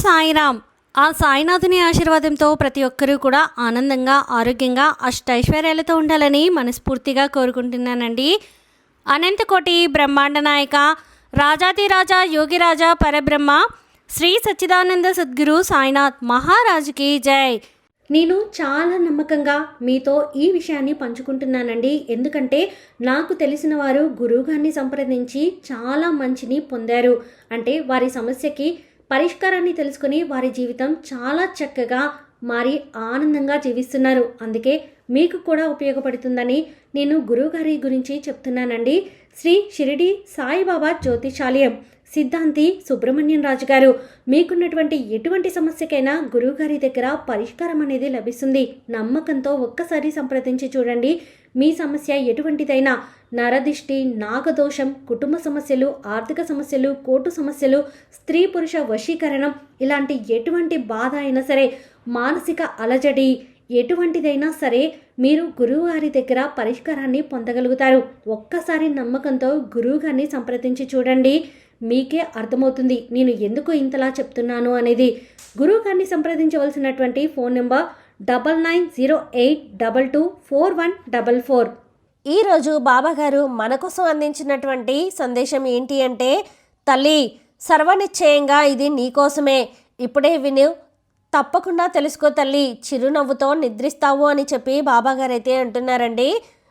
సాయిరామ్. ఆ సాయినాథుని ఆశీర్వాదంతో ప్రతి ఒక్కరూ కూడా ఆనందంగా, ఆరోగ్యంగా, అష్టైశ్వర్యాలతో ఉండాలని మనస్ఫూర్తిగా కోరుకుంటున్నానండి. అనంతకోటి బ్రహ్మాండ నాయక, రాజాదిరాజా, యోగిరాజా, పరబ్రహ్మ, శ్రీ సచ్చిదానంద సద్గురు సాయినాథ్ మహారాజుకి జై. నేను చాలా నమ్మకంగా మీతో ఈ విషయాన్ని పంచుకుంటున్నానండి. ఎందుకంటే నాకు తెలిసిన వారు గురువుగారిని సంప్రదించి చాలా మంచిని పొందారు. అంటే వారి సమస్యకి పరిష్కారాన్ని తెలుసుకొని వారి జీవితం చాలా చక్కగా మారి ఆనందంగా జీవిస్తున్నారు. అందుకే మీకు కూడా ఉపయోగపడుతుందని నేను గురువుగారి గురించి చెప్తున్నానండి. శ్రీ షిరిడి సాయిబాబా జ్యోతిషాలయం సిద్ధాంతి సుబ్రహ్మణ్యం రాజు గారు. మీకున్నటువంటి ఎటువంటి సమస్యకైనా గురువుగారి దగ్గర పరిష్కారం అనేది లభిస్తుంది. నమ్మకంతో ఒక్కసారి సంప్రదించి చూడండి. మీ సమస్య ఎటువంటిదైనా, నరదిష్టి, నాగదోషం, కుటుంబ సమస్యలు, ఆర్థిక సమస్యలు, కోర్టు సమస్యలు, స్త్రీ పురుష వశీకరణం, ఇలాంటి ఎటువంటి బాధ అయినా సరే, మానసిక అలజడి ఎటువంటిదైనా సరే మీరు గురువుగారి దగ్గర పరిష్కారాన్ని పొందగలుగుతారు. ఒక్కసారి నమ్మకంతో గురువుగారిని సంప్రదించి చూడండి. మీకే అర్థమవుతుంది నేను ఎందుకు ఇంతలా చెప్తున్నాను అనేది. గురువుగారిని సంప్రదించవలసినటువంటి ఫోన్ నెంబర్ 9908224144. ఈరోజు బాబాగారు మన కోసం అందించినటువంటి సందేశం ఏంటి అంటే, తల్లి సర్వనిశ్చయంగా ఇది నీకోసమే, ఇప్పుడే విను, తప్పకుండా తెలుసుకో తల్లి, చిరునవ్వుతో నిద్రిస్తావు అని చెప్పి బాబాగారు అయితే అంటున్నారండి.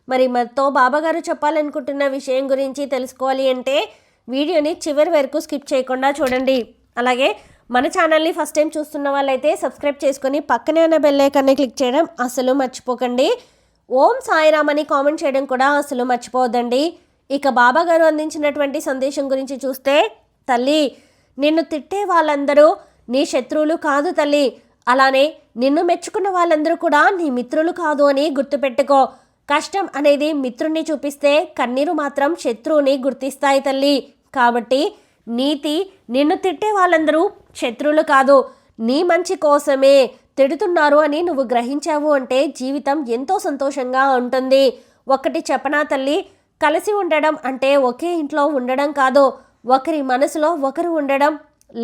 మరి మనతో బాబాగారు చెప్పాలనుకుంటున్న విషయం గురించి తెలుసుకోవాలి అంటే వీడియోని చివరి వరకు స్కిప్ చేయకుండా చూడండి. అలాగే మన ఛానల్ని ఫస్ట్ టైం చూస్తున్న వాళ్ళైతే సబ్స్క్రైబ్ చేసుకొని పక్కనే ఉన్న బెల్ ఐకాన్ని క్లిక్ చేయడం అసలు మర్చిపోకండి. ఓం సాయిరామ్ అని కామెంట్ చేయడం కూడా అసలు మర్చిపోవద్దండి. ఇక బాబాగారు అందించినటువంటి సందేశం గురించి చూస్తే, తల్లి నిన్ను తిట్టే వాళ్ళందరూ నీ శత్రువులు కాదు తల్లి, అలానే నిన్ను మెచ్చుకున్న వాళ్ళందరూ కూడా నీ మిత్రులు కాదు అని గుర్తుపెట్టుకో. కష్టం అనేది మిత్రుణ్ణి చూపిస్తే కన్నీరు మాత్రం శత్రువుని గుర్తిస్తాయి తల్లి. కాబట్టి నీతి, నిన్ను తిట్టే వాళ్ళందరూ శత్రువులు కాదు, నీ మంచి కోసమే తిడుతున్నారు అని నువ్వు గ్రహించావు అంటే జీవితం ఎంతో సంతోషంగా ఉంటుంది. ఒకటి చెప్పనా తల్లి, కలిసి ఉండడం అంటే ఒకే ఇంట్లో ఉండడం కాదు, ఒకరి మనసులో ఒకరు ఉండడం.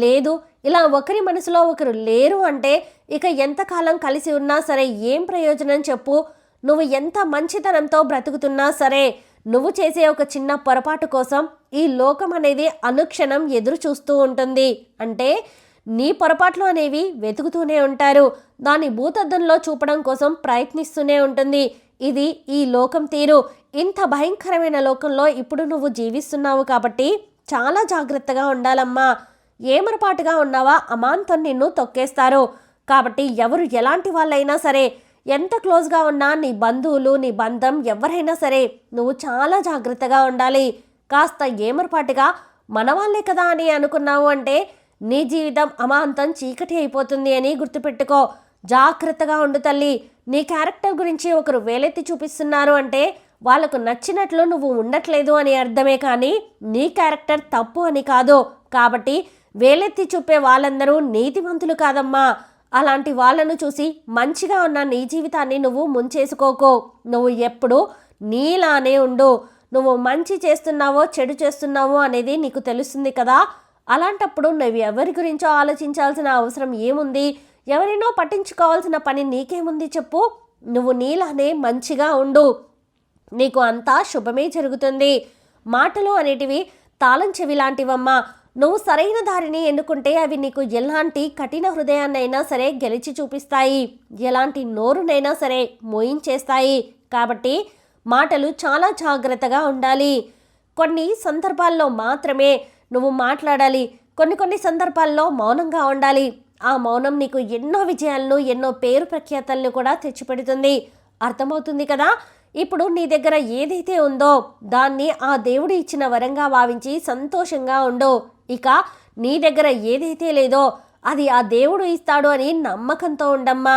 లేదు, ఇలా ఒకరి మనసులో ఒకరు లేరు అంటే ఇక ఎంతకాలం కలిసి ఉన్నా సరే ఏం ప్రయోజనం చెప్పు. నువ్వు ఎంత మంచితనంతో బ్రతుకుతున్నా సరే, నువ్వు చేసే ఒక చిన్న పొరపాటు కోసం ఈ లోకం అనేది అనుక్షణం ఎదురు చూస్తూ ఉంటుంది. అంటే నీ పొరపాట్లు అనేవి వెతుకుతూనే ఉంటారు, దాన్ని భూతద్దంలో చూపడం కోసం ప్రయత్నిస్తూనే ఉంటుంది. ఇది ఈ లోకం తీరు. ఇంత భయంకరమైన లోకంలో ఇప్పుడు నువ్వు జీవిస్తున్నావు కాబట్టి చాలా జాగ్రత్తగా ఉండాలమ్మా. ఏమరపాటుగా ఉన్నావా అమాంతం నిన్ను తొక్కేస్తారు. కాబట్టి ఎవరు ఎలాంటి వాళ్ళైనా సరే, ఎంత క్లోజ్గా ఉన్నా నీ బంధువులు, నీ బంధం ఎవరైనా సరే నువ్వు చాలా జాగ్రత్తగా ఉండాలి. కాస్త ఏమరపాటుగా మనవాళ్ళే కదా అని అనుకున్నావు అంటే నీ జీవితం అమాంతం చీకటి అయిపోతుంది అని గుర్తుపెట్టుకో. జాగ్రత్తగా ఉండు తల్లి. నీ క్యారెక్టర్ గురించి ఒకరు వేలెత్తి చూపిస్తున్నారు అంటే వాళ్ళకు నచ్చినట్లు నువ్వు ఉండట్లేదు అని అర్థమే, కానీ నీ క్యారెక్టర్ తప్పు అని కాదు. కాబట్టి వేలెత్తి చూపే వాళ్ళందరూ నీతిమంతులు కాదమ్మా. అలాంటి వాళ్ళను చూసి మంచిగా ఉన్న నీ జీవితాన్ని నువ్వు ముంచేసుకోకో. నువ్వు ఎప్పుడు నీలానే ఉండు. నువ్వు మంచి చేస్తున్నావో చెడు చేస్తున్నావో అనేది నీకు తెలుస్తుంది కదా. అలాంటప్పుడు నువ్వు ఎవరి గురించో ఆలోచించాల్సిన అవసరం ఏముంది? ఎవరినో పట్టించుకోవాల్సిన పని నీకేముంది చెప్పు. నువ్వు నీలానే మంచిగా ఉండు, నీకు అంతా శుభమే జరుగుతుంది. మాటలు అనేటివి తాళం చెవి లాంటివమ్మా. నువ్వు సరైన దారిని ఎన్నుకుంటే అవి నీకు ఎలాంటి కఠిన హృదయాన్నైనా సరే గెలిచి చూపిస్తాయి, ఎలాంటి నోరునైనా సరే మోయించేస్తాయి. కాబట్టి మాటలు చాలా జాగ్రత్తగా ఉండాలి. కొన్ని సందర్భాల్లో మాత్రమే నువ్వు మాట్లాడాలి, కొన్ని సందర్భాల్లో మౌనంగా ఉండాలి. ఆ మౌనం నీకు ఎన్నో విజయాలను, ఎన్నో పేరు ప్రఖ్యాతలను కూడా తెచ్చిపెడుతుంది. అర్థమవుతుంది కదా. ఇప్పుడు నీ దగ్గర ఏదైతే ఉందో దాన్ని ఆ దేవుడు ఇచ్చిన వరంగా భావించి సంతోషంగా ఉండు. ఇక నీ దగ్గర ఏదైతే లేదో అది ఆ దేవుడు ఇస్తాడు అని నమ్మకంతో ఉండమ్మా.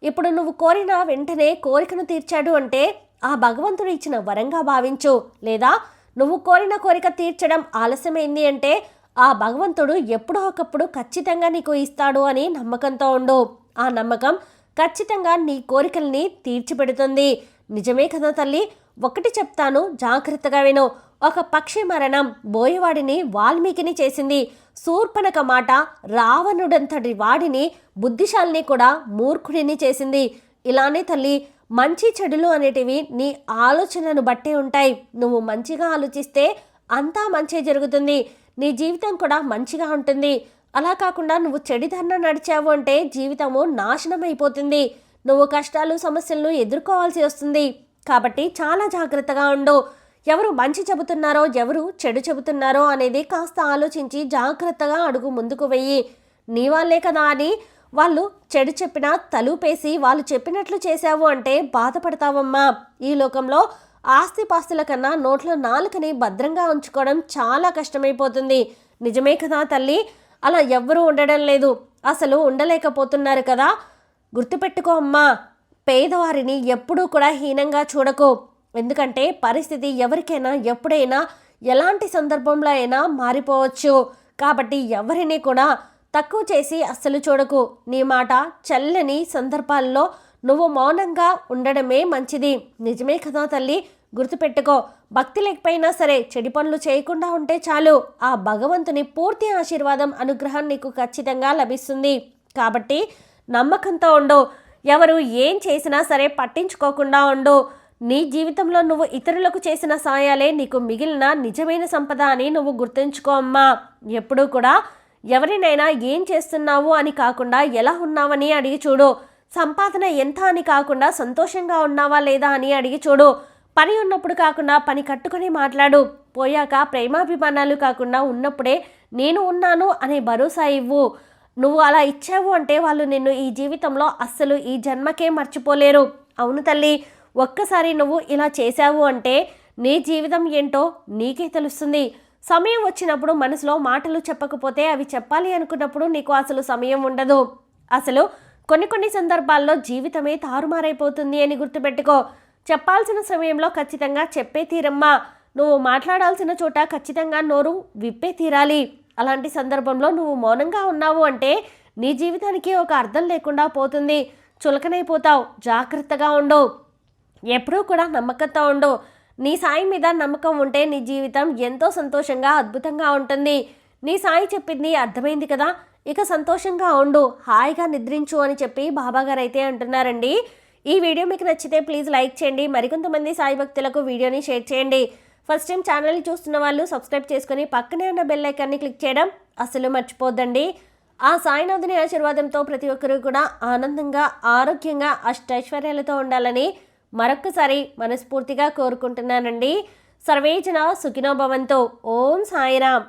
ఇప్పుడు నువ్వు కోరిన వెంటనే కోరికను తీర్చాడు అంటే ఆ భగవంతుడు ఇచ్చిన వరంగా భావించు. లేదా నువ్వు కోరిన కోరిక తీర్చడం ఆలస్యమైంది అంటే ఆ భగవంతుడు ఎప్పుడో ఒకప్పుడు ఖచ్చితంగా నీకు ఇస్తాడు అని నమ్మకంతో ఉండు. ఆ నమ్మకం ఖచ్చితంగా నీ కోరికల్ని తీర్చిపెడుతుంది. నిజమే కదా తల్లి. ఒకటి చెప్తాను, జాగ్రత్తగా విను. ఒక పక్షి మరణం బోయవాడిని వాల్మీకిని చేసింది. శూర్పణఖ మాట రావణుడంతటి వాడిని బుద్ధిశాలిని కూడా మూర్ఖుడిని చేసింది. ఇలానే తల్లి మంచి చెడులు అనేటివి నీ ఆలోచనను బట్టే ఉంటాయి. నువ్వు మంచిగా ఆలోచిస్తే అంతా మంచి జరుగుతుంది, నీ జీవితం కూడా మంచిగా ఉంటుంది. అలా కాకుండా నువ్వు చెడుదన్న నడిచావు అంటే జీవితము నాశనం అయిపోతుంది. నువ్వు కష్టాలు సమస్యలను ఎదుర్కోవాల్సి వస్తుంది. కాబట్టి చాలా జాగ్రత్తగా ఉండు. ఎవరు మంచి చెబుతున్నారో ఎవరు చెడు చెబుతున్నారో అనేది కాస్త ఆలోచించి జాగ్రత్తగా అడుగు ముందుకు వెయ్యి. నీ వాళ్ళే కదా అని వాళ్ళు చెడు చెప్పినా తలుపేసి వాళ్ళు చెప్పినట్లు చేశావు అంటే బాధపడతావమ్మా. ఈ లోకంలో ఆస్తిపాస్తుల కన్నా నోట్ల నాలుకని భద్రంగా ఉంచుకోవడం చాలా కష్టమైపోతుంది. నిజమే కదా తల్లి, అలా ఎవ్వరూ ఉండడం లేదు, అసలు ఉండలేకపోతున్నారు కదా. గుర్తుపెట్టుకో అమ్మా, పేదవారిని ఎప్పుడూ కూడా హీనంగా చూడకు. ఎందుకంటే పరిస్థితి ఎవరికైనా ఎప్పుడైనా ఎలాంటి సందర్భంలో అయినా మారిపోవచ్చు. కాబట్టి ఎవరిని కూడా తక్కువ చేసి అస్సలు చూడకు. నీ మాట చల్లని సందర్భాల్లో నువ్వు మౌనంగా ఉండడమే మంచిది. నిజమే కదా తల్లి, గుర్తుపెట్టుకో. భక్తి లేకపోయినా సరే చెడు పనులు చేయకుండా ఉంటే చాలు. ఆ భగవంతుని పూర్తి ఆశీర్వాదం అనుగ్రహం నీకు ఖచ్చితంగా లభిస్తుంది. కాబట్టి నమ్మకంతో ఉండు. ఎవరు ఏం చేసినా సరే పట్టించుకోకుండా ఉండు. నీ జీవితంలో నువ్వు ఇతరులకు చేసిన సాయాలే నీకు మిగిలిన నిజమైన సంపద అని నువ్వు గుర్తుంచుకో అమ్మా. ఎప్పుడూ కూడా ఎవరినైనా ఏం చేస్తున్నావు అని కాకుండా ఎలా ఉన్నావని అడిగి చూడు. సంపాదన ఎంత అని కాకుండా సంతోషంగా ఉన్నావా లేదా అని అడిగి చూడు. పని ఉన్నప్పుడు కాకుండా పని కట్టుకొని మాట్లాడు. పోయాక ప్రేమాభిమానాలు కాకుండా ఉన్నప్పుడే నేను ఉన్నాను అనే భరోసా ఇవ్వు. నువ్వు అలా ఇచ్చావు అంటే వాళ్ళు నిన్ను ఈ జీవితంలో అస్సలు ఈ జన్మకే మర్చిపోలేరు. అవును తల్లి, ఒక్కసారి నువ్వు ఇలా చేశావు అంటే నీ జీవితం ఏంటో నీకే తెలుస్తుంది. సమయం వచ్చినప్పుడు మనసులో మాటలు చెప్పకపోతే అవి చెప్పాలి అనుకున్నప్పుడు నీకు అసలు సమయం ఉండదు. అసలు కొన్ని సందర్భాల్లో జీవితమే తారుమారైపోతుంది అని గుర్తుపెట్టుకో. చెప్పాల్సిన సమయంలో ఖచ్చితంగా చెప్పే తీరమ్మా. నువ్వు మాట్లాడాల్సిన చోట ఖచ్చితంగా నోరు విప్పే తీరాలి. అలాంటి సందర్భంలో నువ్వు మౌనంగా ఉన్నావు అంటే నీ జీవితానికి ఒక అర్థం లేకుండా పోతుంది. చులకనైపోతావు. జాగ్రత్తగా ఉండు. ఎప్పుడూ కూడా నమ్మకంతో ఉండు. నీ సాయి మీద నమ్మకం ఉంటే నీ జీవితం ఎంతో సంతోషంగా అద్భుతంగా ఉంటుంది. నీ సాయి చెప్పింది అర్థమైంది కదా, ఇక సంతోషంగా ఉండు, హాయిగా నిద్రించు అని చెప్పి బాబాగారు అయితే అంటున్నారండి. ఈ వీడియో మీకు నచ్చితే ప్లీజ్ లైక్ చేయండి. మరికొంతమంది సాయి భక్తులకు వీడియోని షేర్ చేయండి. ఫస్ట్ టైం ఛానల్ని చూస్తున్న వాళ్ళు సబ్స్క్రైబ్ చేసుకుని పక్కనే ఉన్న బెల్ ఐకాన్ని క్లిక్ చేయడం అసలు మర్చిపోద్దండి. ఆ సాయినాథుని ఆశీర్వాదంతో ప్రతి ఒక్కరూ కూడా ఆనందంగా ఆరోగ్యంగా అష్టైశ్వర్యాలతో ఉండాలని మరొక్కసారి మనస్ఫూర్తిగా కోరుకుంటున్నానండి. సర్వేజన సుఖినో భవంతు. ఓం సాయిరామ్.